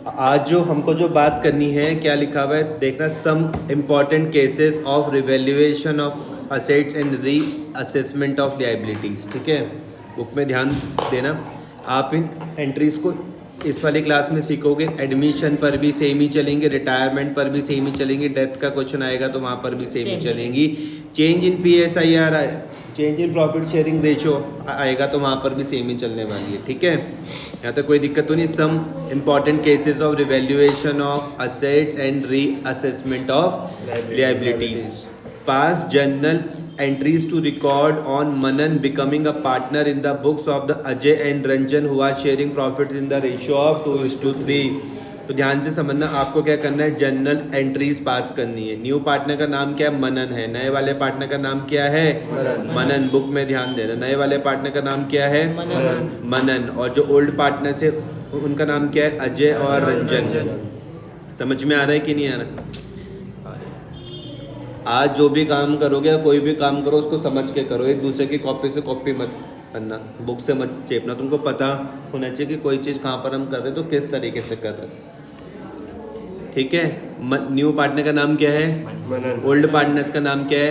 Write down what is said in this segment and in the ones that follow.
आज जो हमको जो बात करनी है, क्या लिखा हुआ है देखना, some important cases of revaluation of assets and reassessment of liabilities. ठीक है, बुक में ध्यान देना। आप इन एंट्रीज़ को इस वाली क्लास में सीखोगे। एडमिशन पर भी सेम ही चलेंगे, रिटायरमेंट पर भी सेम ही चलेंगी, डेथ का क्वेश्चन आएगा तो वहाँ पर भी सेम ही चलेंगी। Change in PSIR, change in profit sharing ratio आएगा तो वहाँ पर भी सेम ही चलने वाली है। ठीक है, यहाँ तक कोई दिक्कत तो नहीं। Some important cases of revaluation of assets and reassessment of liabilities. Pass journal entries to record on Manan becoming a partner in the books of the Ajay and Ranjan who are sharing profits in the ratio of 2:3। तो ध्यान से समझना, आपको क्या करना है, journal entries pass करनी है। न्यू पार्टनर का नाम क्या है, मनन है। नए वाले पार्टनर का नाम क्या है, मनन। बुक में ध्यान देना, नए वाले पार्टनर का नाम क्या है, मनन। और जो ओल्ड पार्टनर से उनका नाम क्या है, अजय और रंजन। समझ में आ रहा है कि नहीं आ रहा? आज जो भी काम करोगे, कोई भी काम करो, उसको समझ के करो। एक दूसरे की कॉपी से कॉपी मत करना, बुक से मत चेपना। तुमको पता होना चाहिए कि कोई चीज़ कहाँ पर हम कर रहे हैं तो किस तरीके से कर रहे हैं। ठीक है, न्यू पार्टनर का नाम क्या है, ओल्ड पार्टनर्स का नाम क्या है,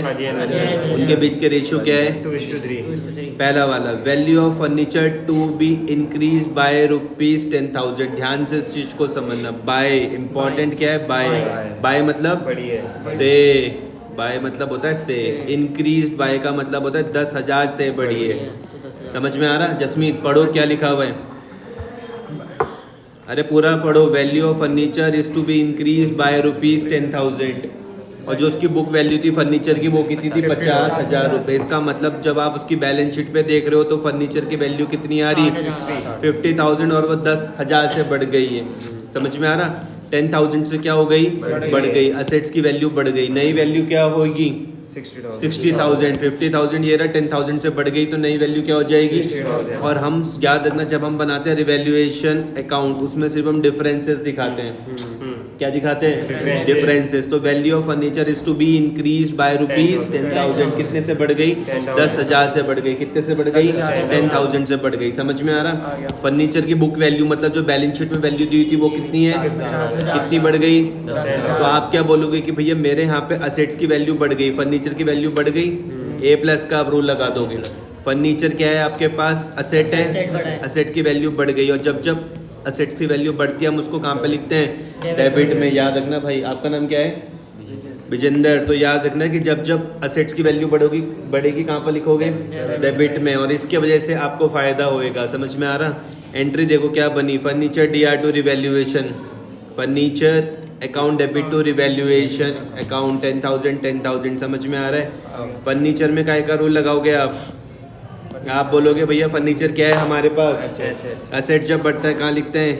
उनके बीच के रेशियो क्या है, 2:3। पहला वाला, value of furniture to be increase by ₹10,000। ध्यान से इस चीज को समझना। बाय इंपॉर्टेंट क्या है, बाय। बाय मतलब से, बाय मतलब होता है से। इंक्रीज बाय का मतलब होता है 10,000 से बढ़ी है। समझ में आ रहा? जसमीत पढ़ो क्या लिखा हुआ है, अरे पूरा पढ़ो। Value of furniture is to be increase by ₹10,000। और जो उसकी बुक वैल्यू थी फर्नीचर की, वो कितनी थी, 50,000 रुपये। इसका मतलब जब आप उसकी बैलेंस शीट पे देख रहे हो तो फर्नीचर की वैल्यू कितनी आ रही, 50,000, और वो 10,000 से बढ़ गई है। समझ में आ रहा? 10,000 से क्या हो गई, बढ़ गई। असेट्स की वैल्यू बढ़ गई। नई वैल्यू क्या होगी, 60,000। 50,000 ये रहा, 10,000 से बढ़ गई तो नई वैल्यू क्या हो जाएगी। और हम याद रखना, जब हम बनाते हैं रिवैल्यूएशन अकाउंट, उसमें सिर्फ हम डिफरेंसेस दिखाते हैं। क्या दिखाते हैं, डिफरेंसेस। तो value of furniture is to be increase by ₹10,000। कितने से बढ़ गई, 10,000 से बढ़ गई। कितने से बढ़ गई, 10,000 से बढ़ गई। समझ में आ रहा? फर्नीचर की बुक वैल्यू मतलब जो बैलेंस शीट में वैल्यू दी हुई थी वो कितनी है, कितनी बढ़ गई। तो आप क्या बोलोगे कि भैया मेरे यहाँ पे असेट्स की वैल्यू बढ़ गई, फर्नीचर की वैल्यू बढ़ गई। A+ का आप रूल लगा दोगे। फर्नीचर क्या है आपके पास, असेट है, असेट की वैल्यू बढ़ गई। और जब जब असेट्स की वैल्यू बढ़ती है हम उसको कहाँ पे लिखते हैं, डेबिट में। याद रखना भाई, आपका नाम क्या है, विजेंदर। तो याद रखना कि जब जब असेट्स की वैल्यू बढ़ेगी कहाँ पर लिखोगे, डेबिट में। और इसके वजह से आपको फायदा होएगा। समझ में आ रहा? एंट्री देखो क्या बनी, furniture DR to revaluation, furniture account debit to revaluation account 10,000। समझ में आ रहा है? फर्नीचर में काय का रूल लगाओगे आप बोलोगे भैया फर्नीचर क्या है हमारे पास, असेट जब बढ़ता है कहाँ लिखते हैं,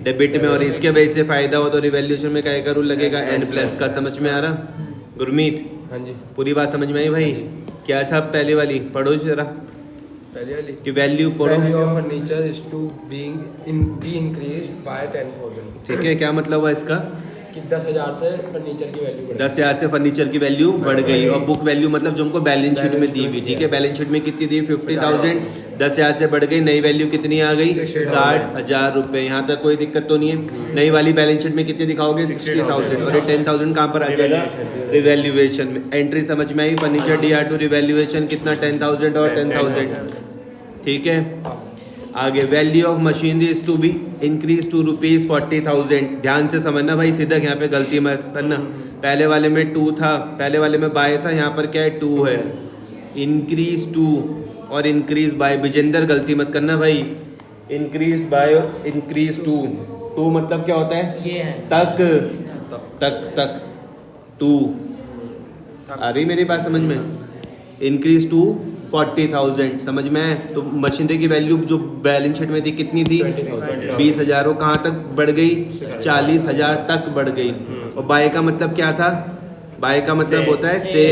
डेबिट में। और इसके वजह से फायदा हो तो रिवैल्यूएशन में काय का रूल लगेगा, N+ का। समझ में आ रहा गुरमीत? हाँ जी, पूरी बात समझ में आई भाई? क्या था पहले वाली, पढ़ो जरा पहले वाली कि वैल्यू पढ़ो। Value of furniture is to be increased by 10,000। ठीक है, क्या मतलब हुआ इसका, कि 10,000 से फर्नीचर की वैल्यू 10,000 से फर्नीचर की वैल्यू बढ़ गई। और बुक वैल्यू मतलब जो हमको बैलेंस शीट में दी हुई। ठीक है, बैलेंस शीट में कितनी दी, 50,000, 10,000 से बढ़ गई। नई वैल्यू कितनी आ गई, 60,000 रुपये। यहाँ तक कोई दिक्कत तो नहीं है। नई वाली बैलेंस शीट में कितनी दिखाओगे, 60,000। और ये 10,000 कहाँ पर आ जाएगा, रिवैल्यूएशन में। एंट्री समझ में आई, फर्नीचर DR टू रिवैल्यूएशन कितना, 10,000 और 10,000। ठीक है, आगे value of machinery is to be increase to ₹40,000। ध्यान से समझना भाई, सीधा यहाँ पे गलती मत करना। पहले वाले में 2 था, पहले वाले में बाय था, यहाँ पर क्या है 2 है। इंक्रीज 2 और इंक्रीज बाय, विजेंदर गलती मत करना भाई। इंक्रीज बाय और इंक्रीज 2 मतलब क्या होता है, तक 2 आ रही मेरी बात समझ में। इंक्रीज टू 40,000 समझ में है। तो मशीनरी की वैल्यू जो बैलेंस शीट में थी कितनी थी, 20,000। वो कहाँ तक बढ़ गई, 40,000 तक बढ़ गई। और बाय का मतलब क्या था, बाय का मतलब होता है से,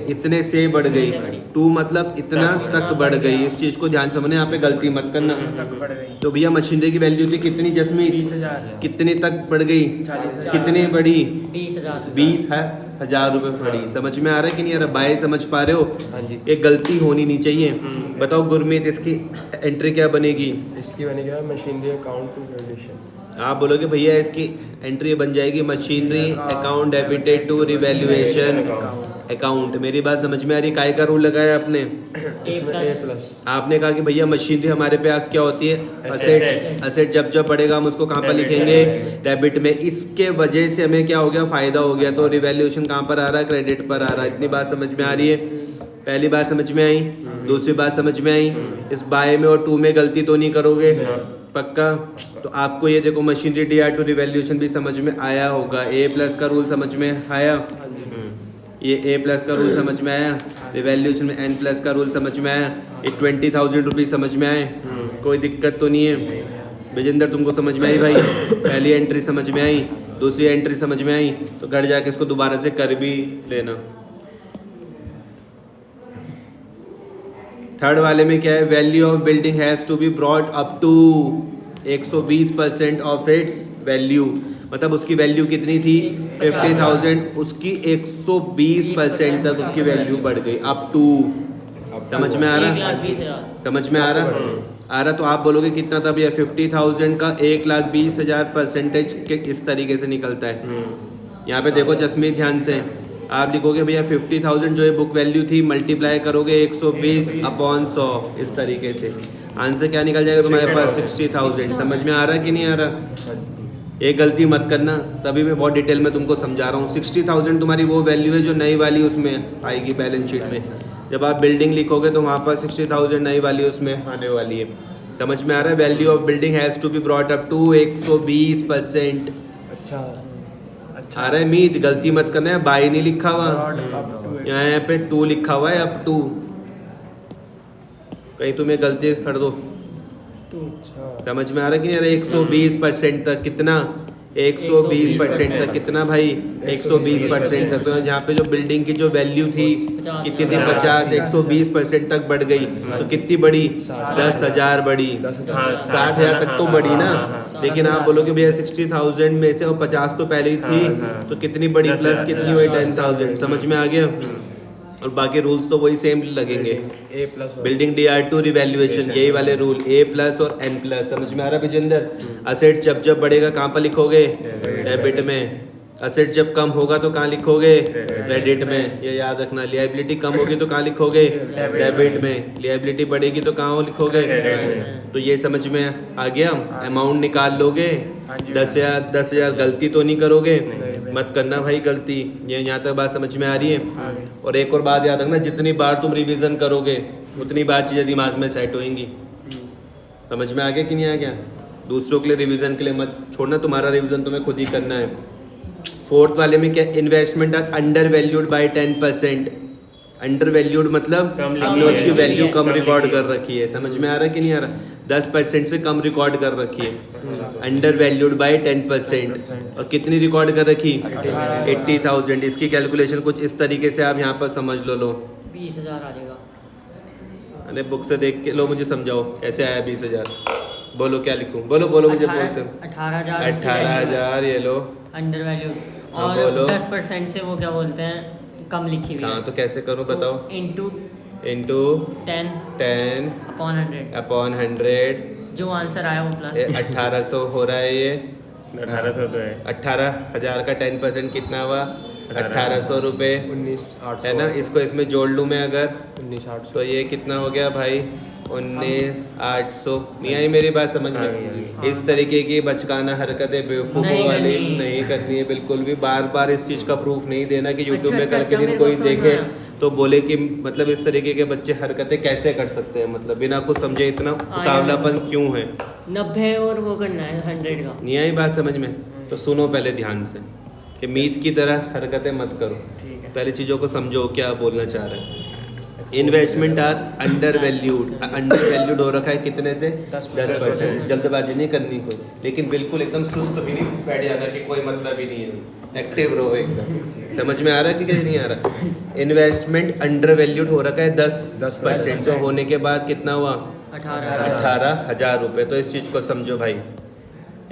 इतने से बढ़ गई। 2 मतलब इतना तक बढ़ गई। इस चीज को ध्यान समझना, यहाँ पे गलती मत करना। तो भैया मशीनरी की वैल्यू थी कितनी जसमीत, 20,000। कितने तक बढ़ गई, 40,000। कितनी बढ़ी, 20,000। 20,000 रुपये बढ़ी। समझ में आ रहा है कि नहीं आ रहा, बाय समझ पा रहे हो? हाँ जी। एक गलती होनी नहीं चाहिए। बताओ गुरमीत, इसकी एंट्री क्या बनेगी, इसकी बनेगा मशीनरी अकाउंट टू वैल्यूएशन। आप बोलोगे भैया इसकी एंट्री बन जाएगी machinery account debited to revaluation account. मेरी बात समझ में आ रही? काय का रूल लगाया आपने? इसमें ए प्लस। आपने कहा कि भैया मशीनरी हमारे पास क्या होती है? असेट। असेट जब जब बढ़ेगा हम उसको कहाँ पर लिखेंगे? डेबिट में। इसके वजह से हमें क्या हो गया? फायदा हो गया। तो रिवैल्यूएशन कहाँ पर आ रहा है? क्रेडिट पर आ रहा है। इतनी बात समझ में आ रही है? पहली बात समझ में आई? दूसरी बात समझ में आई? इस बाय में और टू में गलती तो नहीं करोगे? पक्का? तो आपको ये देखो मशीनरी डीआर टू रिवैल्यूएशन भी समझ में आया होगा। ए प्लस का रूल समझ में आया? ये ए प्लस का रूल समझ में आया? रिवैल्यूएशन में एन प्लस का रूल समझ में आया? ये 20,000 रुपीज़ समझ में आए? कोई दिक्कत तो नहीं है? विजेंद्र तुमको समझ में आई भाई? पहली एंट्री समझ में आई, दूसरी एंट्री समझ में आई, तो घर जाके इसको दोबारा से कर भी लेना। थर्ड वाले में क्या है? Value of building has to be brought up to 120% of its value. मतलब उसकी वैल्यू कितनी थी? 50,000, उसकी 120% तक उसकी वैल्यू बढ़ गई। Up to. समझ में आ रहा? समझ में आ रहा? तो आप बोलोगे कितना था भैया? 50,000 का 1,20,000 परसेंटेज के इस तरीके से निकलता है। यहाँ पे देखो जसमीत ध्यान से, आप लिखोगे भैया 50,000 जो है बुक वैल्यू थी, मल्टीप्लाई करोगे 120/100 इस तरीके से। आंसर क्या निकल जाएगा तुम्हारे पास? 60,000। समझ में आ रहा कि नहीं आ रहा? ये गलती मत करना, तभी मैं बहुत डिटेल में तुमको समझा रहा हूँ। 60,000 तुम्हारी वो वैल्यू है जो नई वाली उसमें आएगी बैलेंस शीट में। जब आप बिल्डिंग लिखोगे तो वहाँ पर 60,000 नई वाली उसमें आने वाली है। समझ में आ रहा है? Value of building has to be brought up to 120%। अच्छा आ रहा है मीत? गलती मत करना है, बाई नहीं लिखा हुआ, यहाँ पे 2 लिखा हुआ है, अप टू। कहीं तुम्हें गलती कर दो। समझ में आ रहा है कि नहीं? अरे 120% तक कितना? 120% तक कितना भाई? 120% तक। तो यहाँ पे जो बिल्डिंग की जो वैल्यू थी कितनी थी? 50। 120% तक बढ़ गई तो कितनी बढ़ी? 10,000 बढ़ी। 60,000 तक तो बढ़ी ना। लेकिन आप बोलोगे भैया 60,000 में से और 50 तो पहले ही थी, तो कितनी बढ़ी? प्लस कितनी हुई? 10,000। समझ में आ गया? और बाकी रूल्स तो वही सेम लगेंगे। A plus building DR to revaluation, यही वाले रूल, ए प्लस और एन प्लस। समझ में आ रहा है विजेंद्र? असेट जब जब बढ़ेगा कहाँ पर लिखोगे? डेबिट में। असेट जब कम होगा तो कहाँ लिखोगे? क्रेडिट में। ये याद रखना। लिएबिलिटी कम होगी तो कहाँ लिखोगे? डेबिट में। लिएबिलिटी बढ़ेगी तो कहाँ लिखोगे? तो ये समझ में आ गया? अमाउंट निकाल लोगे। 10,000 गलती तो नहीं करोगे? मत करना भाई गलती। ये यहाँ तक बात समझ में आ रही है? और एक और बात याद रखना, जितनी बार तुम रिवीजन करोगे उतनी बार चीज़ें दिमाग में सेट होंगी। समझ में आ गया कि नहीं आ गया? दूसरों के लिए रिवीजन के लिए मत छोड़ना, तुम्हारा रिवीजन तुम्हें खुद ही करना है। फोर्थ वाले में क्या? Investment are under valued by 10%। Under valued मतलब हमने उसकी वैल्यू कम रिकॉर्ड कर रखी है। समझ में आ रहा है कि नहीं आ रहा? 10% से कम रिकॉर्ड कर रखी है। Under valued by 10%। और कितनी रिकॉर्ड कर रखी? 80,000। इसकी कैलकुलेशन कुछ इस तरीके से आप यहाँ पर समझ लो 20,000 आ जाएगा। अरे बुक से देख के लो, मुझे समझाओ कैसे आया 20,000? बोलो क्या लिखूं? बोलो बोलो मुझे बोलते। 18,000 ये लो अंडर वैल्यू। हाँ, और बोलो। 10% से वो क्या बोलते हैं? कम लिखी हुई। हाँ तो कैसे करूँ बताओ? Into into 10 upon 100। जो आंसर आया वो प्लस 1800 हो रहा है। ये 1800 तो है। 18,000 का 10% कितना हुआ? 1,800 रुपये 19,800 है ना। इसको इसमें जोड़ लूँ मैं अगर, 19,800 तो ये कितना हो गया भाई? 19,800। नहीं आई मेरी बात समझ में? इस तरीके की बचकाना हरकतें बेवकूफ़ों नहीं वाली करनी। नहीं करनी है बिल्कुल भी। बार बार इस चीज़ का प्रूफ नहीं देना कि यूट्यूब अच्छा, में कल के अच्छा, दिन मेरे को कोई समझ देखे आया। तो बोले कि मतलब इस तरीके के बच्चे हरकतें कैसे कर सकते हैं, मतलब बिना कुछ समझे इतना उतावलापन क्यों है? 90 और वो करना है 100 का। नहीं आई बात समझ में? तो सुनो पहले ध्यान से कि मीत की तरह हरकतें मत करो। ठीक है। पहले चीज़ों को समझो क्या बोलना चाह रहे हैं। Investment are under valued. Under valued हो रखा है कितने से? 10%। जल्दबाजी नहीं करनी कोई, लेकिन बिल्कुल एकदम सुस्त भी नहीं बैठ जाना कि कोई मतलब ही नहीं है। एक्टिव रहो एकदम। समझ में आ रहा है कि नहीं आ रहा? इन्वेस्टमेंट अंडर वैल्यूड हो रखा है 10%। तो होने के बाद कितना हुआ? 18,000 रुपये। तो इस चीज़ को समझो भाई,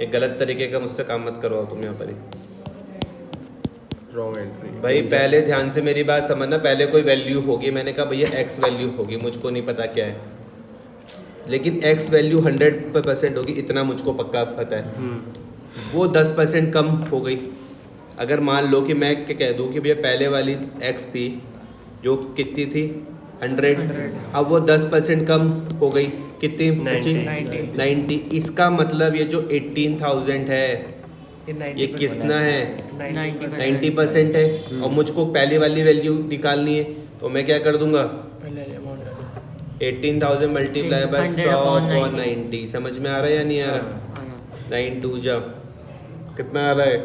एक गलत तरीके का मुझसे काम मत करवाओ तुम यहाँ पर ही। रॉन्ग एंट्री भाई पहले ध्यान से मेरी बात समझना। पहले कोई वैल्यू होगी, मैंने कहा भैया एक्स वैल्यू होगी, मुझको नहीं पता क्या है, लेकिन एक्स वैल्यू 100% होगी इतना मुझको पक्का पता है। वो 10% कम हो गई। अगर मान लो कि मैं क्या कह दूँ कि भैया पहले वाली x थी जो कितनी थी 100, अब वो 10% कम हो गई, कितनी बची 90। इसका मतलब ये जो 18,000 है ये कितना है 90% है। और मुझको पहले वाली वैल्यू निकालनी है तो मैं क्या कर दूंगा 18,000 मल्टीप्लाई बाय 100/90। समझ में आ रहा है या नहीं आ रहा? 9 2 जा कितना आ रहा है?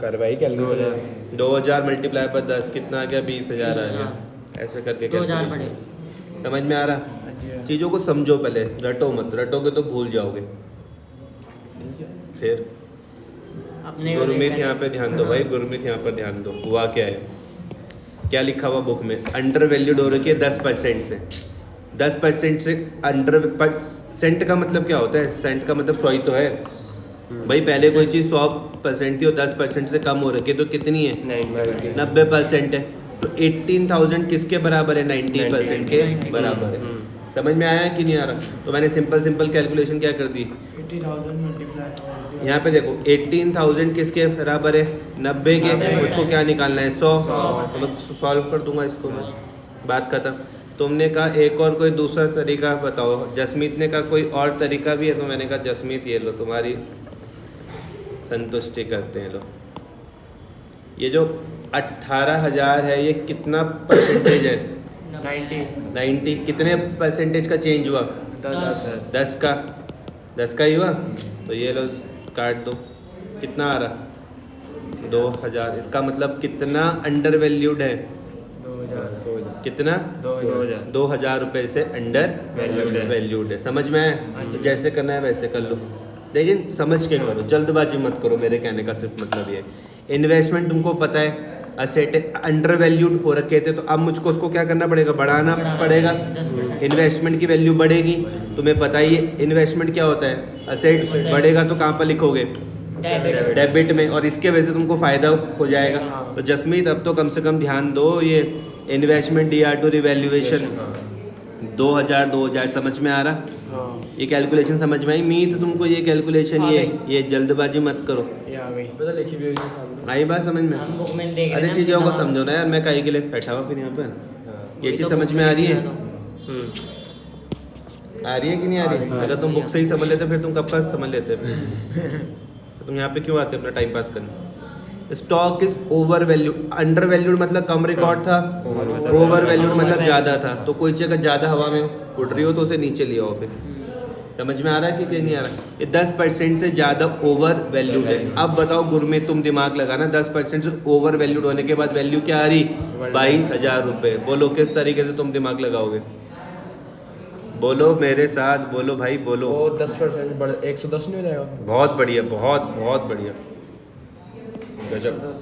कर भाई कैलकुलेट 2000 मल्टीप्लाई बाय 10 कितना आ गया? 20,000 आ गया। ऐसे करके 2000 calculation। पड़े। समझ में आ रहा? चीज़ों को समझो पहले, रटो मत, रटोगे तो भूल जाओगे। फिर अपने गुरमीत यहाँ पे ध्यान दो भाई, गुरमीत यहाँ पर ध्यान दो। हुआ क्या है, क्या लिखा हुआ बुक में? अंडर वैल्यूड हो रखी है 10% से। 10% से अंडर परसेंट का मतलब क्या होता है? सेंट का मतलब 100 ही तो है भाई। पहले कोई चीज़ 100% थी और 10% से कम हो रखी है तो कितनी है? 90% है। तो 18,000 किसके बराबर है? 90% के बराबर है। समझ में आया कि नहीं आ रहा? तो मैंने सिंपल कैलकुलेशन क्या कर दी, 80,000 मल्टीप्लाई यहाँ पे देखो 18,000 किसके बराबर है? 90 के। उसको क्या निकालना है? 100। तो मैं सॉल्व कर दूंगा इसको, बस बात खत्म। तुमने कहा एक और कोई दूसरा तरीका बताओ, जसमीत ने कहा कोई और तरीका भी है, तो मैंने कहा जसमीत ये लो तुम्हारी संतुष्टि करते हैं। लो ये जो 18,000 है ये कितना परसेंटेज है? 90। कितने परसेंटेज का चेंज हुआ? 10 का। 10 का ही हुआ। तो ये लो काट दो, कितना आ रहा? 2000। इसका मतलब कितना अंडर वैल्यूड है? 2000 कितना? 2000 रुपये से अंडर वैल्यूड है। समझ में आया? तो जैसे करना है वैसे कर लो, लेकिन समझ के करो, जल्दबाजी मत करो। मेरे कहने का सिर्फ मतलब ये, इन्वेस्टमेंट तुमको पता है असेट अंडर वैल्यूड हो रखे थे, तो अब मुझको उसको क्या करना पड़ेगा? बढ़ाना पड़ेगा। इन्वेस्टमेंट की वैल्यू बढ़ेगी। तुम्हें पता ही है इन्वेस्टमेंट क्या होता है, असेट्स बढ़ेगा तो कहाँ पर लिखोगे? डेबिट में, और इसके वजह से तुमको फ़ायदा हो जाएगा। तो जसमीत अब तो कम से कम ध्यान दो, ये इन्वेस्टमेंट DR2 रिवैल्यूएशन 2000 समझ में आ रहा? ये कैलकुलेशन समझ में आई? मीत तुमको ये कैलकुलेशन, ये जल्दबाजी मत करो। लिखी भी आई बात समझ में? हम बुक में देख रहे अरे हैं चीज़ों को ना, समझो ना यार, मैं काहे के लिए बैठा हुआ फिर यहाँ पर? ये चीज़ समझ में आ रही है? आ रही है कि नहीं आ रही है? अगर तुम बुक से ही समझ लेते फिर तुम कब का समझ लेते? तो तुम यहाँ पे क्यों आते अपना टाइम पास करने? Stock is over valued. Under valued मतलब कम रिकॉर्ड था, ओवर वैल्यूड मतलब ज़्यादा था। तो कोई चीज़ अगर ज़्यादा हवा में उड़ रही हो तो उसे नीचे ले आओ। फिर समझ में आ रहा है कि कहीं नहीं आ रहा? ये 10% से ज़्यादा ओवर वैल्यूड है। अब बताओ गुरमीत, तुम दिमाग लगाना, 10% से ओवर वैल्यूड होने के बाद वैल्यू क्या आ रही? 22,000 रुपये। बोलो किस तरीके से तुम दिमाग लगाओगे? बोलो मेरे साथ, बोलो भाई बोलो। वो 10% बढ़ 110 नहीं हो जाएगा? बहुत बढ़िया, बहुत बढ़िया, गजब।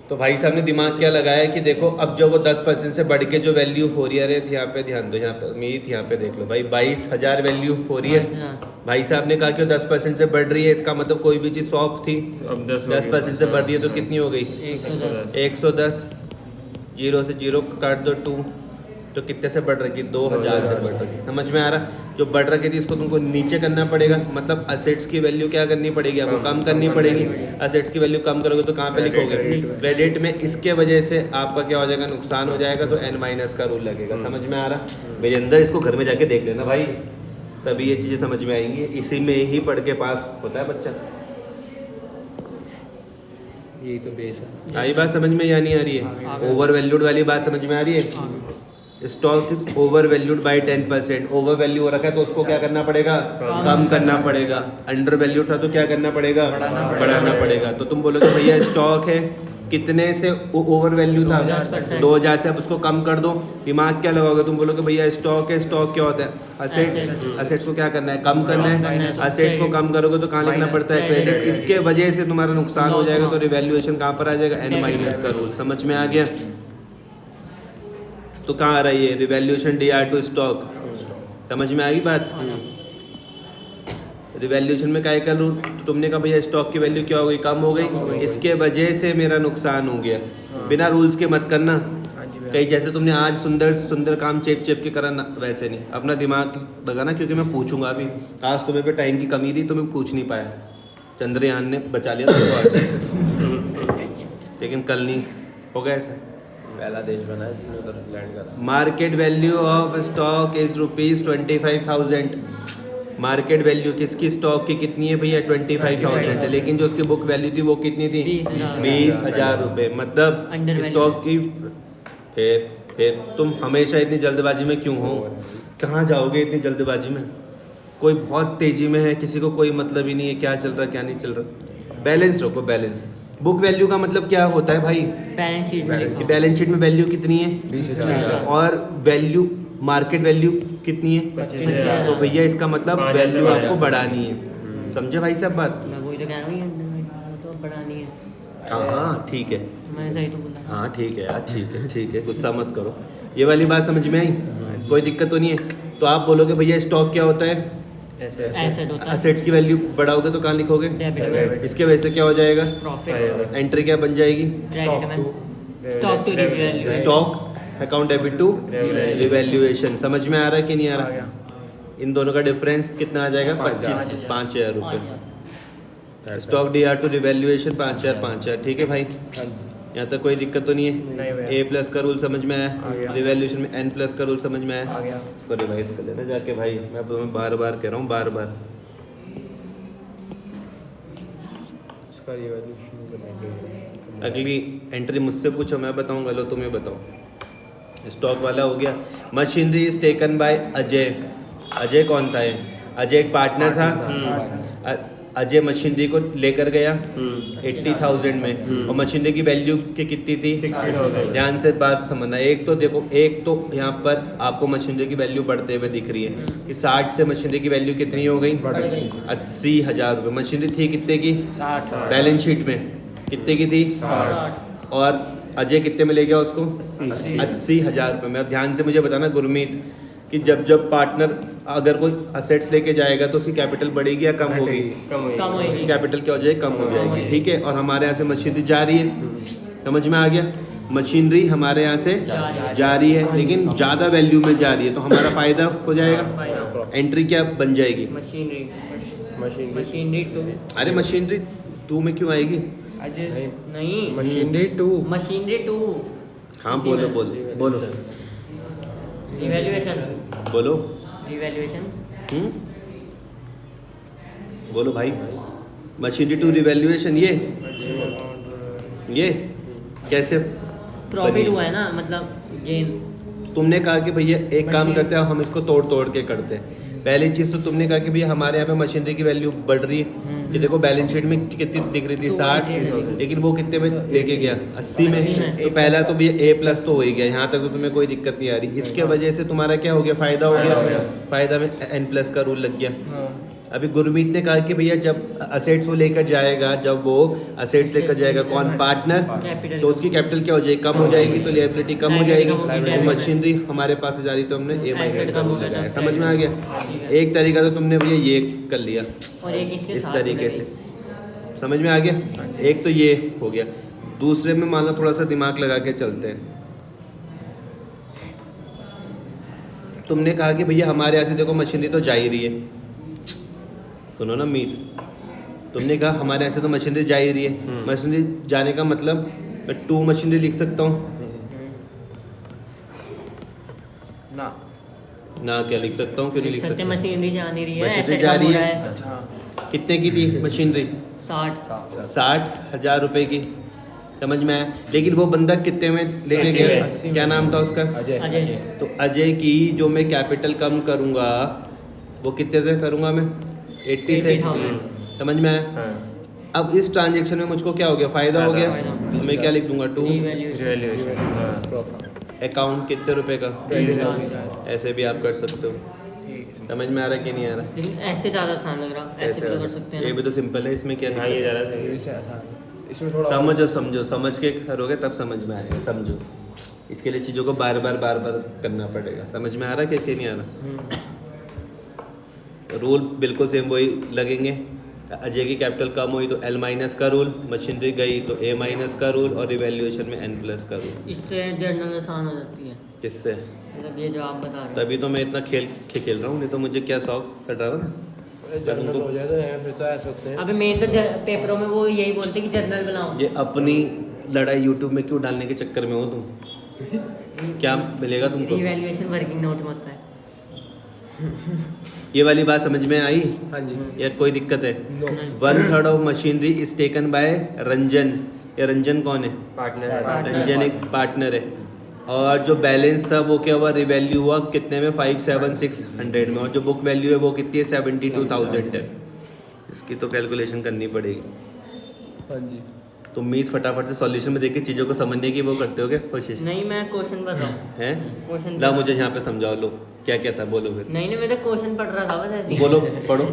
तो भाई साहब ने दिमाग क्या लगाया कि देखो अब जब वो 10% से बढ़ के जो वैल्यू हो रही है, अरे यहाँ पे ध्यान दो, यहाँ पे मीत यहाँ पे देख लो भाई, 22,000 वैल्यू हो रही है। भाई साहब ने कहा कि वो 10% से बढ़ रही है, इसका मतलब कोई भी चीज़ 100 थी, अब 10% से बढ़ रही है तो कितनी हो गई? 110। 0 से 0 काट दो 2, तो कितने से बढ़ रही? 2000 से बढ़ रही। समझ में आ रहा? जो बढ़ रखी थी इसको तुमको नीचे करना पड़ेगा, मतलब असेट्स की वैल्यू क्या करनी पड़ेगी? आपको कम करनी पड़ेगी। असेट्स की वैल्यू कम करोगे तो कहाँ पे लिखोगे? क्रेडिट में। इसके वजह से आपका क्या हो जाएगा? नुकसान हो जाएगा, तो N- का रूल लगेगा। समझ में आ रहा? मेरे अंदर इसको घर में जाके देख लेना भाई, तभी ये चीज़ें समझ में आएंगी। इसी में ही पढ़ के पास होता है बच्चा। यही तो बेस है। आई बात समझ में या नहीं आ रही है? ओवर वैल्यूड वाली बात समझ में आ रही है? Stock is over valued bye 10%। Over value हो रखा है तो उसको क्या करना पड़ेगा? कम करना पड़ेगा। अंडर वैल्यू था तो क्या करना पड़ेगा? बढ़ाना पड़ेगा। तो तुम बोलोगे भैया स्टॉक है कितने से ओवर वैल्यू था? 2000 से। अब उसको कम कर दो। दिमाग क्या लगाओगे? तुम बोलोगे भैया स्टॉक है, स्टॉक क्या होता है? असेट्स। असेट्स को क्या करना है? कम करना है। असेट्स को कम करोगे तो कहाँ लिखना पड़ता है? क्रेडिट। इसके वजह से तुम्हारा नुकसान हो जाएगा, तो रिवैल्यूएशन कहाँ पर आ जाएगा? N- का रूल। समझ में आ गया? तो कहाँ आ रही है? Revaluation DR2 stock. समझ में आ गई बात? रिवैल्यूएशन में क्या कर लूँ? तो तुमने कहा भैया स्टॉक की वैल्यू क्या हो गई? कम हो गई, इसके वजह से मेरा नुकसान हो गया। बिना रूल्स के मत करना। कहीं जैसे तुमने आज सुंदर काम चेप के करा ना, वैसे नहीं। अपना दिमाग लगाना, क्योंकि मैं पूछूंगा अभी। आज तुम्हें पे टाइम की कमी थी तो मैं पूछ नहीं पाया। चंद्रयान ने बचा लिया था आज, लेकिन कल नहीं होगा ऐसा। पहला देश बना है जिसने उधर लैंड करा। Market value of stock is ₹25,000। Market value किसकी स्टॉक की कितनी है भैया? 25,000 है, लेकिन जो उसकी बुक वैल्यू थी वो कितनी थी? 20,000 रुपये। मतलब Under स्टॉक की फिर तुम हमेशा इतनी जल्दबाजी में क्यों हो? कहाँ जाओगे इतनी जल्दबाजी में? कोई बहुत तेजी में है, किसी को कोई मतलब ही नहीं है क्या चल रहा क्या नहीं चल रहा। बैलेंस रखो, बैलेंस। बुक वैल्यू का मतलब क्या होता है भाई? बैलेंस शीट में लिखो। बैलेंस शीट में वैल्यू कितनी है? 20,000। और वैल्यू मार्केट वैल्यू कितनी है? 25,000। तो भैया इसका मतलब वैल्यू आपको बढ़ानी है। समझे भाई साहब बात? मैं वही तो कह रहा हूँ, ये तो बढ़ानी है। हाँ ठीक है, मैंने सही तो बोला। हाँ ठीक है यार, ठीक है, गुस्सा मत करो। ये वाली बात समझ में आई? कोई दिक्कत तो नहीं है? तो आप बोलोगे भैया स्टॉक क्या होता है? एसेट होता है। असेट्स की वैल्यू बढ़ाओगे तो कहाँ लिखोगे? डेबिट में इसके वजह से क्या हो जाएगा? प्रॉफिट, एंट्री क्या बन जाएगी? क्रेडिट में stock to revalue. Stock account debit to revaluation. समझ में आ रहा है कि नहीं आ रहा? इन दोनों का डिफरेंस कितना आ जाएगा? 5,000 रुपये। Stock D R to revaluation 5,000। ठीक है भाई, यहाँ तक कोई दिक्कत तो नहीं है? ए प्लस का रूल समझ में आया? रिवैल्यूएशन में एन प्लस का रूल समझ में आया? इसको रिवाइज कर लेना जाके भाई, मैं तुम्हें बार बार कह रहा हूँ, बार बार। इसका रिवॉल्यूशन बनाएंगे। अगली एंट्री मुझसे पूछो, मैं बताऊंगा। लो तुम्हें बताओ। स्टॉक वाला हो गया। Machinery is taken bye Ajay. Ajay कौन था? ये अजय एक पार्टनर था। अजय मशीनरी को लेकर गया 80,000 में, और मशीनरी की वैल्यू की कितनी थी? 60,000। ध्यान से बात समझना। एक तो देखो, एक तो यहाँ पर आपको मशीनरी की वैल्यू बढ़ते हुए दिख रही है कि 60 से मशीनरी की वैल्यू कितनी हो गई? 80,000 रुपये। मशीनरी थी कितने की? 60। बैलेंस शीट में कितने की थी? 60। और अजय कितने में ले गया उसको? 80,000 रुपये में। अब ध्यान से मुझे बताना गुरमीत, कि जब पार्टनर अगर कोई असेट्स लेके जाएगा तो उसकी कैपिटल बढ़ेगी या कम होगी? कम उसकी होगी। कैपिटल क्या हो जाएगी? कम हो जाएगी। ठीक है, और हमारे यहाँ से मशीनरी जा रही है, समझ में आ गया? मशीनरी हमारे यहाँ से जा रही है, लेकिन ज़्यादा वैल्यू में जा रही है, तो हमारा फ़ायदा हो जाएगा। एंट्री क्या बन जाएगी? Machinery to. अरे मशीनरी 2 में क्यों आएगी? नहीं, मशीनरी 2। Machinery to. हाँ बोलो बोलो बोलो रिवैल्यूएशन। बोलो। रिवैल्यूएशन। बोलो भाई। मशीनरी टू रिवैल्यूएशन, ये कैसे? प्रॉफिट हुआ है ना, मतलब गेन। तुमने कहा कि भैया एक काम करते हैं, हम इसको तोड़ तोड़ के करते हैं। पहली चीज़ तो तुमने कहा कि भैया हमारे यहाँ पे मशीनरी की वैल्यू बढ़ रही है। ये देखो बैलेंस शीट में कितनी दिख रही थी? 60, लेकिन वो कितने में लेके गया? 80 में। तो पहला तो भैया ए प्लस तो हो ही गया, यहाँ तक तो तुम्हें कोई दिक्कत नहीं आ रही। इसके वजह से तुम्हारा क्या हो गया? फायदा हो गया। फायदा में एन प्लस का रूल लग गया। अभी गुरमीत ने कहा कि भैया जब असेट्स वो लेकर जाएगा, जब वो असेट्स लेकर जाएगा, कौन? पार्टनर, तो उसकी कैपिटल क्या हो जाएगी? कम हो जाएगी, तो लिएबिलिटी कम हो जाएगी। तो मशीनरी हमारे पास से जा रही, तो हमने ए माइनस का रूल लगाया। समझ में आ गया? एक तरीका तो तुमने भैया ये कर लिया, और एक इसके इस साथ तरीके से। समझ में आ गया? एक तो ये हो गया। दूसरे में मान लो थोड़ा सा दिमाग लगा के चलते हैं। तुमने कहा कि भैया हमारे यहाँ से देखो मशीनरी तो जा ही रही है। सुनो ना मीत, तुमने कहा हमारे यहाँ से तो मशीनरी जा ही रही है। मशीनरी जाने का मतलब मैं 2 मशीनरी लिख सकता हूँ ना? क्या लिख सकता हूँ? क्यों नहीं लिख सकता? मशीनरी जा नहीं रही है, मशीनरी asset जा कम रही हो है। रहा अच्छा। कितने की थी मशीनरी? 60। 60,000 रुपए की। समझ में आया? लेकिन वो बंदा कितने में लेके 80 गया? में। क्या नाम था उसका? अजय। तो अजय की जो मैं कैपिटल कम करूँगा वो कितने से करूँगा मैं? 80 से। 80,000। समझ में आया? अब इस ट्रांजेक्शन में मुझको क्या हो गया? फायदा हो गया। फायदा। तो मैं क्या लिख दूंगा? 2 रिवैल्यूएशन। अकाउंट कितने रुपए का? 20,000। ऐसे भी आप कर सकते हो। समझ में आ रहा है कि नहीं आ रहा? लेकिन ऐसे ज़्यादा आसान लग रहा, ऐसे भी तो कर सकते हैं ये ना। भी तो सिंपल है, इसमें क्या दिक्कत है? ये से आसान। इसमें थोड़ा समझो, समझ के करोगे तब समझ में आएगा। समझो, इसके लिए चीज़ों को बार बार करना पड़ेगा। समझ में आ रहा है कि नहीं आ रहा? रूल बिल्कुल सेम वही लगेंगे। अजय की कैपिटल कम हुई तो L माइनस का रूल, मशीनरी गई तो A माइनस का रूल, और रिवैल्यूएशन में N प्लस का रूल। इससे जर्नल आसान हो जाती है। किससे? मतलब ये जो आप बता रहे हैं। तभी तो मैं इतना खेल रहा हूँ, नहीं तो मुझे क्या शौक कर रहा था। जनरल हो जाए तो यहाँ फिर तो ऐसे होते हैं। अबे मेन तो पेपरों में वो यही बोलते कि जर्नल बनाओ। ये अपनी लड़ाई यूट्यूब में क्यों डालने के चक्कर में हो तुम? क्या मिलेगा तुमको? रिवैल्यूएशन वर्किंग नोट में होता है। ये वाली बात समझ में आई हाँ जी। या कोई दिक्कत है? No 1/3 of machinery is taken by Ranjan. ये रंजन कौन है? पार्टनर रंजन एक पार्टनर है। और जो बैलेंस था वो क्या हुआ? रिवैल्यू हुआ कितने में? 57600 में। और जो बुक वैल्यू है वो कितनी है? 72,000 है। इसकी तो कैलकुलेशन करनी पड़ेगी। हाँ जी। तो उम्मीद फटाफट से सॉल्यूशन में देख के चीज़ों को समझने की वो करते हो क्या कोशिश? नहीं मैं क्वेश्चन पढ़ रहा हूँ। हैं? क्वेश्चन ला मुझे यहाँ पे समझाओ लो क्या क्या था, बोलो फिर। नहीं मैं तो क्वेश्चन पढ़ रहा था बस ऐसे ही। बोलो पढ़ो।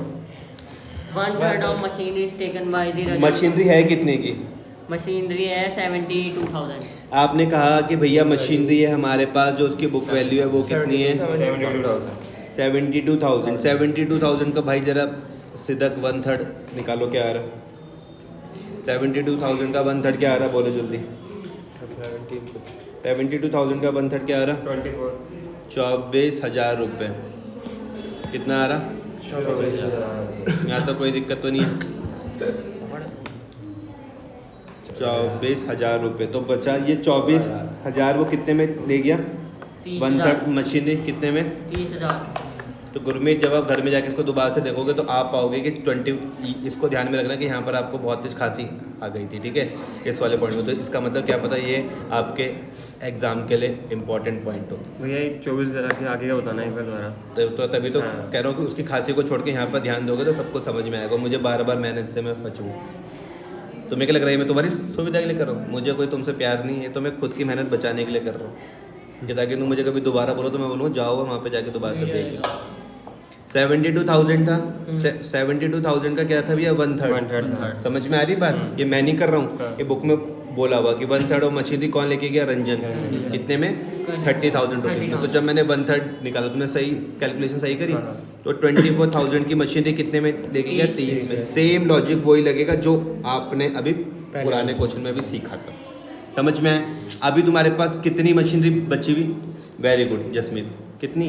1/3 of machinery is taken by the machinery है कितने की? मशीनरी है 72,000। आपने कहा कि भैया मशीनरी है हमारे पास, जो उसकी बुक वैल्यू है वो कितनी है? 72,000। 72,000 का भाई जरा सिदक 1/3 निकालो, क्या आ रहा? 72,000 का 1/3 क्या आ रहा? बोलो जल्दी। 72,000 का 1/3 क्या आ रहा? 24,000 रुपये। कितना आ रहा? 24,000। यहाँ तो कोई दिक्कत तो नहीं है। 24,000 रुपये तो बचा ये 24,000 वो कितने में ले गया? 1/3 मशीनरी कितने में? 30,000। तो गुरमीत जब आप घर में जाके इसको दोबारा से देखोगे तो आप पाओगे कि 20, इसको ध्यान में रखना कि यहाँ पर आपको बहुत तेज खांसी आ गई थी, ठीक है, इस वाले पॉइंट में। तो इसका मतलब क्या पता ये आपके एग्जाम के लिए इम्पोर्टेंट पॉइंट हो। भैया 24,000 के आगे का बताना है दोबारा। तो तभी तो हाँ। कह रहा हूँ कि उसकी खांसी को छोड़ के यहाँ पर ध्यान दोगे तो सबको समझ में आएगा। मुझे बार बार मैंने इससे मैं बचूँ। तुम्हें क्या लग रहा है मैं तुम्हारी सुविधा के लिए कर रहा हूँ? मुझे कोई तुमसे प्यार नहीं है, तो मैं खुद की मेहनत बचाने के लिए कर रहा हूँ कि ताकि तुम मुझे कभी दोबारा बोलो तो मैं बोलूँ जाओ वहाँ पे जाके दोबारा से देख लो। 72,000 था। 72,000 का क्या था भैया? 1/3। समझ में आ रही बात? ये मैं नहीं कर रहा हूँ, ये बुक में बोला हुआ कि 1/3 ऑफ मशीनरी कौन लेके गया? रंजन। कितने में? 30,000 रुपीज़ में। तो जब मैंने 1/3 निकाला, तुमने सही कैलकुलेशन सही करी, तो 24,000 की मशीनरी कितने में लेके गया? 30 में। सेम लॉजिक वही लगेगा जो आपने अभी पुराने क्वेश्चन में भी सीखा था। समझ में आया? अभी तुम्हारे पास कितनी मशीनरी बची हुई? वेरी गुड जसमीत, कितनी?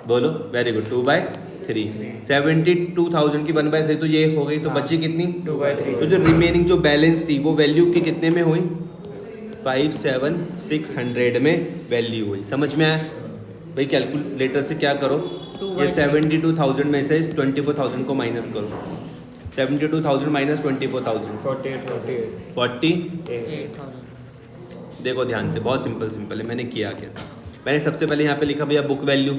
बोलो। Very good, 2/3। 72,000 की 1/3 तो ये हो गई। तो बची कितनी? 2/3। तो जो रिमेनिंग जो बैलेंस थी वो वैल्यू की कितने में हुई? 5,7,600 में वैल्यू हुई। समझ में आया? भाई कैलकुलेटर से क्या करो, ये 72,000 में से 24,000 को माइनस करो। 72,000 माइनस 24,000 48। 8,000। देखो ध्यान से, बहुत सिंपल है। मैंने किया क्या? मैंने सबसे पहले यहाँ पे लिखा भैया बुक वैल्यू।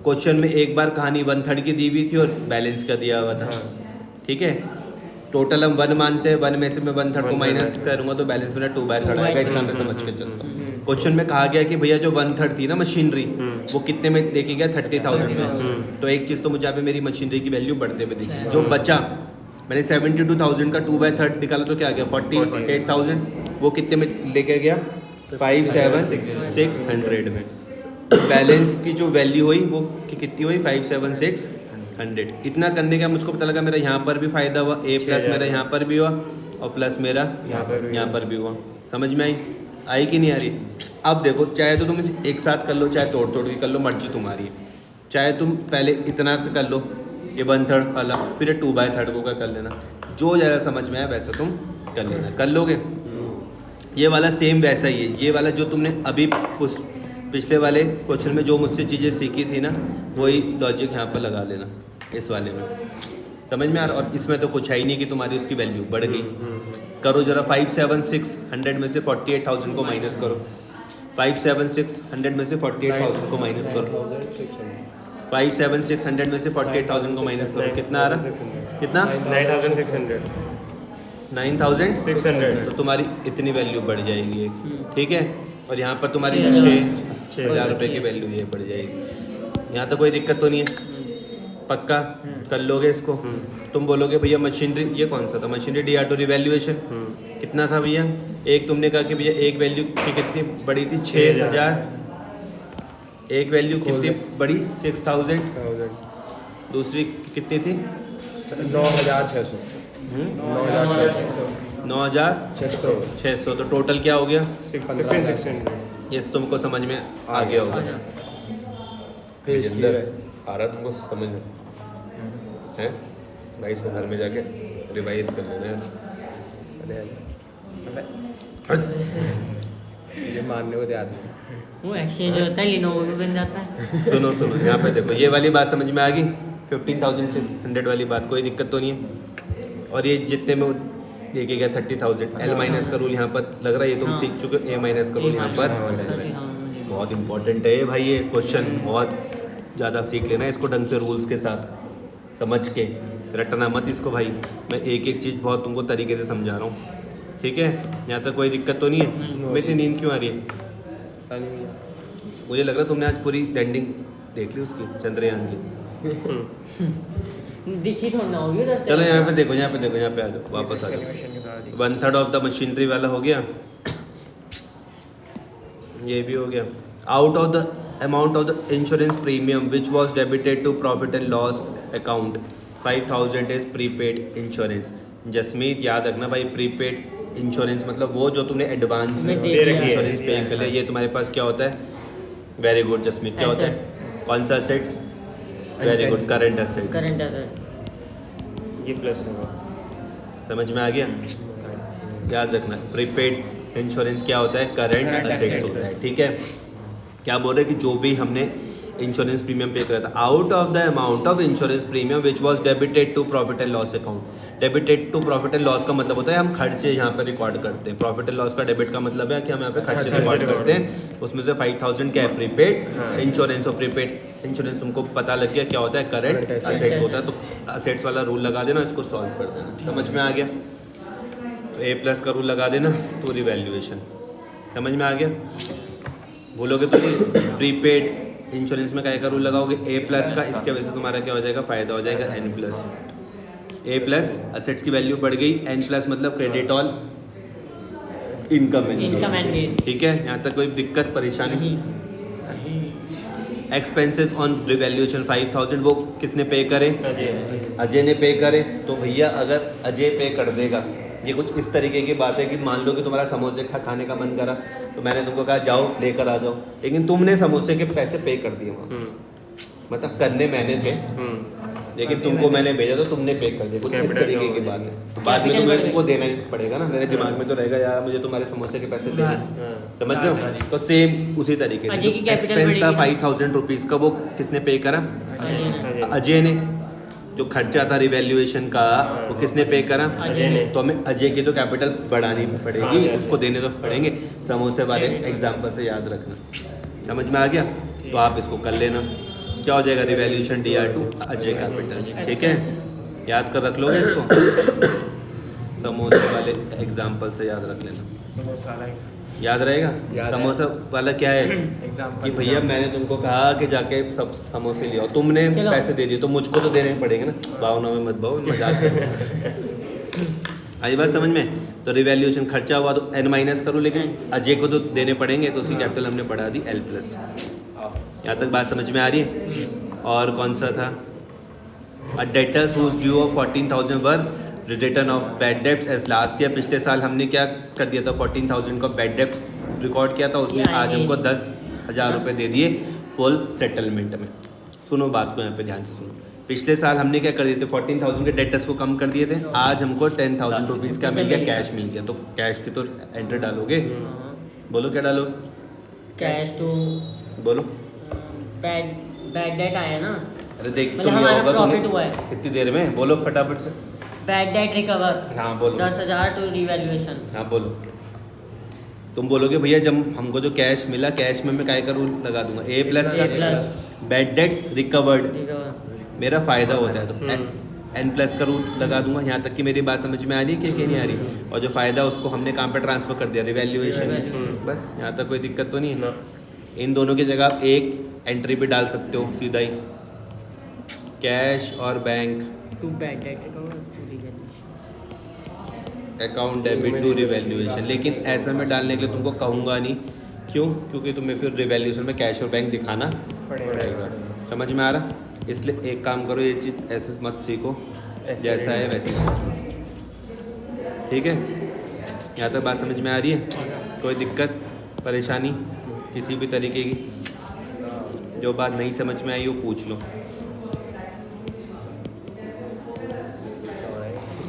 क्वेश्चन में एक बार कहानी 1/3 की दी हुई थी और बैलेंस का दिया हुआ था, ठीक है। टोटल हम 1 मानते हैं, 1 में से मैं 1/3 को माइनस करूँगा तो बैलेंस मेरा 2/3 आएगा। इतना मैं समझ के चलता हूँ। क्वेश्चन में कहा गया कि भैया जो 1/3 थी ना मशीनरी, वो कितने में लेके गया? 30,000 में। तो एक चीज़ तो मुझे यहाँ पे मेरी मशीनरी की वैल्यू बढ़ते हुए दिखी। जो बचा मैंने 72,000 का 2/3 निकाला तो क्या आ गया? 48,000। वो कितने में लेके गया? 5,7,600 में। बैलेंस की जो वैल्यू हुई वो कितनी हुई? 5,7,600। इतना करने का मुझको पता लगा मेरा यहाँ पर भी फायदा हुआ, A+ मेरा यहाँ पर भी हुआ और प्लस मेरा यहाँ पर भी हुआ। समझ में आई कि नहीं आ रही? अब देखो, चाहे तो तुम इसे एक साथ कर लो, चाहे तोड़ के कर लो, मर्जी तुम्हारी है। चाहे तुम पहले इतना कर लो, ये 1/3 वाला, फिर ये 2/3 को कर लेना। जो ज़्यादा समझ में आया वैसा तुम कर लेना। कर लोगे? ये वाला सेम वैसा ही है। ये वाला जो तुमने अभी पिछले वाले क्वेश्चन में जो मुझसे चीज़ें सीखी थी ना, वही लॉजिक यहाँ पर लगा लेना इस वाले में। समझ में आ रहा? और इसमें तो कुछ है ही नहीं कि तुम्हारी उसकी वैल्यू बढ़ गई। करो जरा, 5,7,600 में से 48,000 को माइनस करो। 5,7,600 में से 48,000 को माइनस करो। 5,7,600 में से 48,000 को माइनस करो। कितना आ रहा? कितना? 9,600। 9,600। तो तुम्हारी इतनी वैल्यू बढ़ जाएगी एक, ठीक है। और यहाँ पर तुम्हारी 6,000 रुपये की वैल्यू ये बढ़ जाएगी। यहाँ तो कोई दिक्कत तो नहीं है? पक्का कर लोगे इसको? तुम बोलोगे भैया मशीनरी, ये कौन सा था? मशीनरी DR2 रिवैल्यूएशन कितना था भैया? एक तुमने कहा कि भैया एक वैल्यू की कितनी बड़ी थी? 6,000। एक वैल्यू कितनी बड़ी? 6,000। दूसरी कितनी थी? 9,600। 9,600। तो टोटल क्या हो गया? 15,600। ये तुमको समझ में आ गया होगा। फिर इसकी आ रहा तुमको समझ में? है भाई, इसको घर में जाके रिवाइज कर लेना है। ये मानने को तैयार नहीं। वो एक्सचेंज होता है, लिनोवो भी बन जाता है। सुनो सुनो, यहाँ पे देखो, ये वाली बात समझ में आ गई, 15,600 वाली बात, कोई दिक्कत तो नहीं है। और ये जितने में लेके गया 30,000, L माइनस का रूल यहाँ पर लग रहा है, ये तुम सीख चुके हो, A माइनस का रूल यहाँ पर बहुत इंपॉर्टेंट है भाई, ये क्वेश्चन बहुत ज़्यादा सीख लेना है इसको ढंग से, रूल्स के साथ समझ के, रटना मत इसको भाई। मैं एक एक चीज़ बहुत तुमको तरीके से समझा रहा हूँ, ठीक है? यहाँ तक कोई दिक्कत तो नहीं है? तुम्हें इतनी नींद क्यों आ रही है? पता नहीं भैया। मुझे लग रहा है तुमने आज पूरी लैंडिंग देख ली उसकी, चंद्रयान की। दिखी थोड़ा ना होगी उधर। चलो यहाँ पे देखो, यहाँ पे देखो, यहाँ पे आ जाओ, वापस आ जाओ। 1/3 ऑफ द मशीनरी वाला हो गया, ये भी हो गया। Out of the amount of the insurance premium which was debited to profit and loss account 5,000 is prepaid insurance. Jasmeet याद रखना भाई, प्रीपेड इंश्योरेंस मतलब वो जो तुमने एडवांस में दे रखी है। इंश्योरेंस पे कर लिया, ये तुम्हारे पास क्या होता है? वेरी गुड जसमीत, क्या होता है? कौन सा assets? Very good, current assets. Current asset. ये प्लस होगा। समझ में आ गया? याद रखना, प्रीपेड इंश्योरेंस क्या होता है? करंट असेट्स होता है, ठीक है? क्या बोल रहे हैं कि जो भी हमने इंश्योरेंस प्रीमियम पे करा था, out of the amount of insurance premium which was debited to profit and loss account. Debited to profit and loss का मतलब होता है हम खर्चे यहाँ पे रिकॉर्ड करते हैं। प्रॉफिट एंड लॉस का डेबिट का मतलब है कि हम यहाँ पे खर्चे रिकॉर्ड करते हैं। उसमें से 5,000 क्या है? Prepaid insurance. और प्रीपेड इंश्योरेंस तुमको पता लग गया क्या होता है? करंट असेट्स होता है। तो असेट्स वाला रूल लगा देना, इसको सॉल्व कर देना। समझ में आ गया? तो A+ का रूल लगा देना, तो रिवैल्यूएशन समझ में आ गया? बोलोगे तो प्रीपेड इंश्योरेंस में क्या का रूल लगाओगे? A+ का, इसके वजह से तुम्हारा क्या हो जाएगा? फायदा हो जाएगा N+। A+ असेट्स की वैल्यू बढ़ गई, N+ मतलब credit all income and gain, ठीक है? यहाँ तक कोई दिक्कत परेशानी? एक्सपेंसेस ऑन रिवैल्यूएशन 5,000 वो किसने पे करे? अजय ने पे करे। तो भैया अगर अजय पे कर देगा, ये कुछ इस तरीके की बात है कि मान लो कि तुम्हारा समोसे खाने का मन करा, तो मैंने तुमको कहा जाओ लेकर आ जाओ, लेकिन तुमने समोसे के पैसे पे कर दिए वहाँ, मतलब करने मैंने थे, लेकिन तुमको मैंने भेजा तो तुमने पे कर दिया, कुछ इस तरीके की बात है। तो बाद में तो मेरे को देना ही पड़ेगा ना, मेरे दिमाग में तो रहेगा यार मुझे तुम्हारे समोसे के पैसे देने, समझ रहे हो? तो सेम उसी तरीके से एक्सपेंस था 5,000 रुपीज़ का, वो किसने पे करा? अजय ने। जो खर्चा था रिवैल्यूएशन का वो किसने पे करा? अजय ने। तो हमें अजय की तो कैपिटल बढ़ानी पड़ेगी, उसको देने तो पड़ेंगे। समोसे वाले एग्जाम्पल से याद रखना, समझ में आ गया? तो आप इसको कर लेना, क्या हो जाएगा? Revaluation DR to Ajay capital, ठीक है? याद कर रख लोगे इसको, समोसे वाले एग्जाम्पल से याद रख लेना, याद रहेगा? समोसा वाला क्या है कि भैया मैंने तुमको कहा कि जाके सब समोसे ले आओ, तुमने पैसे दे दिए तो मुझको तो देने पड़ेंगे ना। भावना में मत भाव, मजाक आई बात समझ में? तो रिवैल्यूएशन खर्चा हुआ तो N- करूँ, लेकिन अजय को तो देने पड़ेंगे, तो उसकी कैपिटल हमने बढ़ा दी L+। यहाँ तक बात समझ में आ रही है? और कौन सा था? Debtors whose due of 14,000 were written off bad debts as last year. पिछले साल हमने क्या कर दिया था? 14,000 का बैड डेब्ट्स रिकॉर्ड किया था, उसमें आज हमको 10,000 रुपये दे दिए फुल सेटलमेंट में। सुनो बात को यहाँ पे ध्यान से सुनो, पिछले साल हमने क्या कर दिए थे? 14,000 के डेटर्स को कम कर दिए थे, आज हमको 10,000 रुपीज़ का मिल गया, कैश मिल गया। तो कैश की तो एंट्री डालोगे, बोलो क्या डालोगे? कैश टू बोलो। बैड डेट आया ना, अरे देख मतलब तुम ये हमारा होगा profit हुआ है। तुमने कितनी देर में, बोलो फटाफट से। बैड डेट रिकवर हाँ बोलो। 10,000 टू रिवैल्यूएशन। हाँ बोलो। तुम बोलोगे भैया जब हमको जो कैश मिला, कैश में मैं काय का रूल लगा दूंगा? A+ का बैड डेट्स रिकवर्ड मेरा फायदा होता है, तो N+ का रूल लगा दूंगा। यहाँ तक कि मेरी बात समझ में आ रही है कि नहीं आ रही? और जो फायदा उसको हमने कहाँ पे ट्रांसफर कर दिया? रिवैल्यूएशन। बस यहाँ तक कोई दिक्कत तो नहीं है? इन दोनों की जगह आप एक एंट्री भी डाल सकते हो सीधा ही, कैश और bank to bad debt recover to revaluation, account debit to revaluation. लेकिन ऐसा मैं डालने के लिए तुमको कहूँगा नहीं, क्यों? क्योंकि तुम्हें फिर रिवैल्यूएशन में कैश और बैंक दिखाना पड़ेगा। समझ में आ रहा? इसलिए एक काम करो, ये चीज़ ऐसे मत सीखो, जैसा है वैसे सीखो, ठीक है? यहाँ तक बात समझ में आ रही है? कोई दिक्कत परेशानी किसी भी तरीके की? जो बात नहीं समझ में आई वो पूछ लो।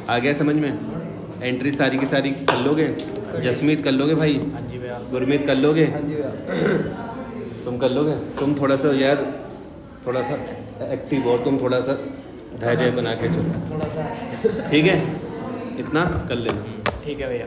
आ गया समझ में? एंट्री सारी की सारी कर लोगे? जसमीत कर लोगे भाई? हाँ जी भैया। गुरमीत कर लोगे? तुम कर लोगे? तुम थोड़ा सा यार थोड़ा सा एक्टिव और तुम थोड़ा सा धैर्य बना के चलो, थोड़ा सा ठीक है? इतना कर लेना। ठीक है भैया।